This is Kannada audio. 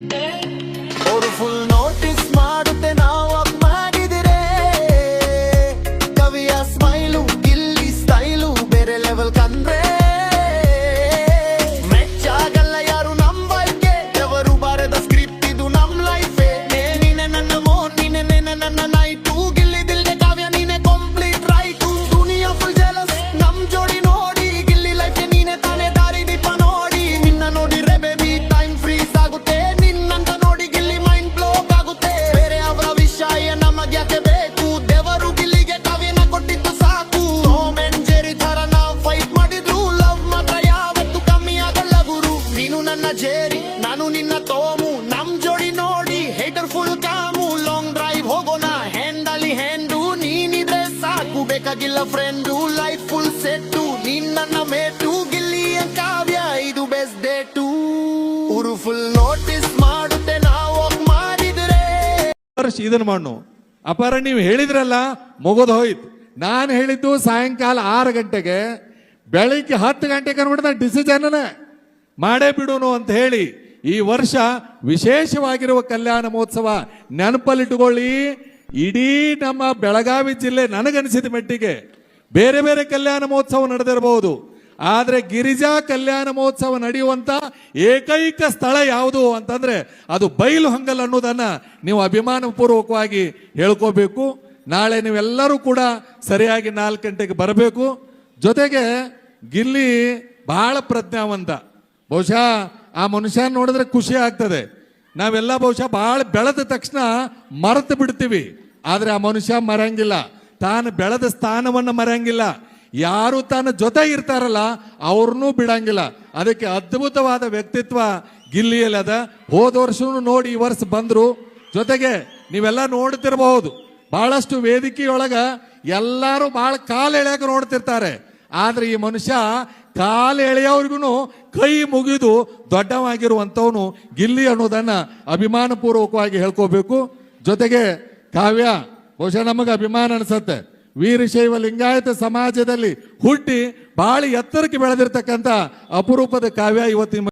ಅವರು ಫುಲ್ ನೋಟಿಸ್ ಮಾಡುತ್ತೆ ನಾವು ಅಪ್ ಮಾಡಿದಿರೆ ಕವಿಯ ಸ್ಮೈಲು ಗಿಲ್ಲಿ ಸ್ಟೈಲು ಬೇರೆ ಲೆವೆಲ್ ಕಂಡ್ರೆ ಮೆಚ್ಚಾಗಲ್ಲ ಯಾರು ನಮ್ ವೈಫ್ಗೆ ಎವರು ಬಾರದ ಸ್ಕ್ರಿಪ್ಟ್ ಇದು ನಮ್ ಲೈಫೇ ನೀನೆ ನನ್ನ ಮೋನ್ ನೀನೆ ನನ್ನ ನೈಟು ಗಿಲ್ಲಿ ದಿಲ್ಗೆ ಕಾವ್ಯ ನೀನೆ ಕಂಪ್ಲೀಟ್ ರೈಟು ದುನಿಯಾ ಫುಲ್ ಜೆಲಸ್ ನಮ್ ಜೋಡಿ ನೋಡಿ ಗಿಲ್ಲಿ ಲೈಫ್ಗೆ ನೀನೆ ತಾನೇ ದಾರಿ ದೀಪ ನೋಡಿ ನಿನ್ನ ನೋಡಿದ್ರೆ ಬೇಬಿ ಟೈಮ್ ಫ್ರೀಸ್ ಆಗುತ್ತೆ ನಿನ್ನಂತ ನೋಡಿ ಗಿಲ್ಲಿ ಮೈಂಡ್ ಬ್ಲೋಕ್ ಆಗುತ್ತೆ ಬೇರೆ ಅವರ ವಿಷಯ ನಮಗ್ಯಾಕೆ ಬೇಕು ದೇವರು ಗಿಲ್ಲಿಗೆ ಕಾವ್ಯನ ಕೊಟ್ಟಿದ್ದು ಸಾಕು ಟಾಮ್ ಅಂಡ್ ಜೆರಿ ತರ ನಾವು ಫೈಟ್ ಮಾಡಿದ್ರು ಲವ್ ಮಾತ್ರ ಯಾವತ್ತು ಕಮ್ಮಿ ಆಗಲ್ಲ ಗುರು ನೀನು ನನ್ನ ಜೇರಿ ನಾನು ನಿನ್ನ ತೋಮು ನಮ್ ಜೋಡಿ ನೋಡಿ hater full com long drive ಹೋಗೋಣ ಹ್ಯಾಂಡಲಿ ಹ್ಯಾಂಡು ನೀನಿದ್ರೆ ಸಾಕು ಬೇಕಾಗಿಲ್ಲ ಫ್ರೆಂಡು ಲೈಫ್ ಫುಲ್ ಸೆಟ್ಟು ನೀನ್ ನನ್ನ ಮೇಟು ಗಿಲ್ಲಿಯ ಕಾವ್ಯ ಇದು ಬೆಸ್ಟ್ ಡೇಟು ಊರು ಫುಲ್ ನೋಟಿಸ್ ಮಾಡುತ್ತೆ ನಾವು ಅಪ್ ಮಾಡಿದ್ರೆ ಇದನ್ನ ಮಾಡು ಅಪಾರ ನೀವು ಹೇಳಿದ್ರಲ್ಲ ಮುಗಿದು ಹೋಯ್ತು. ನಾನು ಹೇಳಿದ್ದು ಸಾಯಂಕಾಲ 6 ಗಂಟೆಗೆ, ಬೆಳಿಗ್ಗೆ 10 ಗಂಟೆಗೆ ಅನ್ಬಿಟ್ಟು ಡಿಸಿಷನ್ ಮಾಡೇ ಬಿಡೋನು ಅಂತ ಹೇಳಿ ಈ ವರ್ಷ ವಿಶೇಷವಾಗಿರುವ ಕಲ್ಯಾಣ ಮಹೋತ್ಸವ ನೆನಪಲ್ಲಿಟ್ಟುಕೊಳ್ಳಿ. ಇಡೀ ನಮ್ಮ ಬೆಳಗಾವಿ ಜಿಲ್ಲೆ ನನಗನಿಸಿದ ಮಟ್ಟಿಗೆ ಬೇರೆ ಬೇರೆ ಕಲ್ಯಾಣ ಮಹೋತ್ಸವ ನಡೆದಿರಬಹುದು, ಆದರೆ ಗಿರಿಜಾ ಕಲ್ಯಾಣ ಮಹೋತ್ಸವ ನಡೆಯುವಂತ ಏಕೈಕ ಸ್ಥಳ ಯಾವುದು ಅಂತಂದ್ರೆ ಅದು ಬೈಲು ಹಂಗಲ್ ಅನ್ನೋದನ್ನ ನೀವು ಅಭಿಮಾನಪೂರ್ವಕವಾಗಿ ಹೇಳ್ಕೋಬೇಕು. ನಾಳೆ ನೀವೆಲ್ಲರೂ ಕೂಡ ಸರಿಯಾಗಿ 4 ಗಂಟೆಗೆ ಬರಬೇಕು. ಜೊತೆಗೆ ಗಿಲ್ಲಿ ಬಹಳ ಪ್ರಜ್ಞಾವಂತ, ಬಹುಶಃ ಆ ಮನುಷ್ಯ ನೋಡಿದ್ರೆ ಖುಷಿ ಆಗ್ತದೆ. ನಾವೆಲ್ಲ ಬಹುಶಃ ಬಹಳ ಬೆಳೆದ ತಕ್ಷಣ ಮರೆತು ಬಿಡ್ತೀವಿ, ಆದ್ರೆ ಆ ಮನುಷ್ಯ ಮರೆಯಂಗಿಲ್ಲ, ತಾನು ಬೆಳೆದ ಸ್ಥಾನವನ್ನು ಮರೆಯಂಗಿಲ್ಲ. ಯಾರು ತಾನ ಜೊತೆ ಇರ್ತಾರಲ್ಲ ಅವ್ರನ್ನೂ ಬಿಡಂಗಿಲ್ಲ. ಅದಕ್ಕೆ ಅದ್ಭುತವಾದ ವ್ಯಕ್ತಿತ್ವ ಗಿಲ್ಲಿಯಲ್ಲಿ ಅದ. ಹೋದ ವರ್ಷನೂ ನೋಡಿ ಈ ವರ್ಷ ಬಂದ್ರು. ಜೊತೆಗೆ ನೀವೆಲ್ಲ ನೋಡ್ತಿರಬಹುದು, ಬಹಳಷ್ಟು ವೇದಿಕೆಯೊಳಗ ಎಲ್ಲರೂ ಬಹಳ ಕಾಲು ಎಳೆಯಕ್ಕೆ ನೋಡ್ತಿರ್ತಾರೆ, ಆದ್ರೆ ಈ ಮನುಷ್ಯ ಕಾಲು ಎಳೆಯೋರ್ಗು ಕೈ ಮುಗಿದು ದೊಡ್ಡವಾಗಿರುವಂಥವನು ಗಿಲ್ಲಿ ಅನ್ನೋದನ್ನ ಅಭಿಮಾನಪೂರ್ವಕವಾಗಿ ಹೇಳ್ಕೋಬೇಕು. ಜೊತೆಗೆ ಕಾವ್ಯ ಬಹುಶಃ ನಮಗೆ ಅಭಿಮಾನ ಅನ್ಸತ್ತೆ, ವೀರಶೈವ ಲಿಂಗಾಯತ ಸಮಾಜದಲ್ಲಿ ಹುಟ್ಟಿ ಬಹಳ ಎತ್ತರಕ್ಕೆ ಬೆಳೆದಿರ್ತಕ್ಕಂಥ ಅಪರೂಪದ ಕಾವ್ಯ ಇವತ್ತಿನ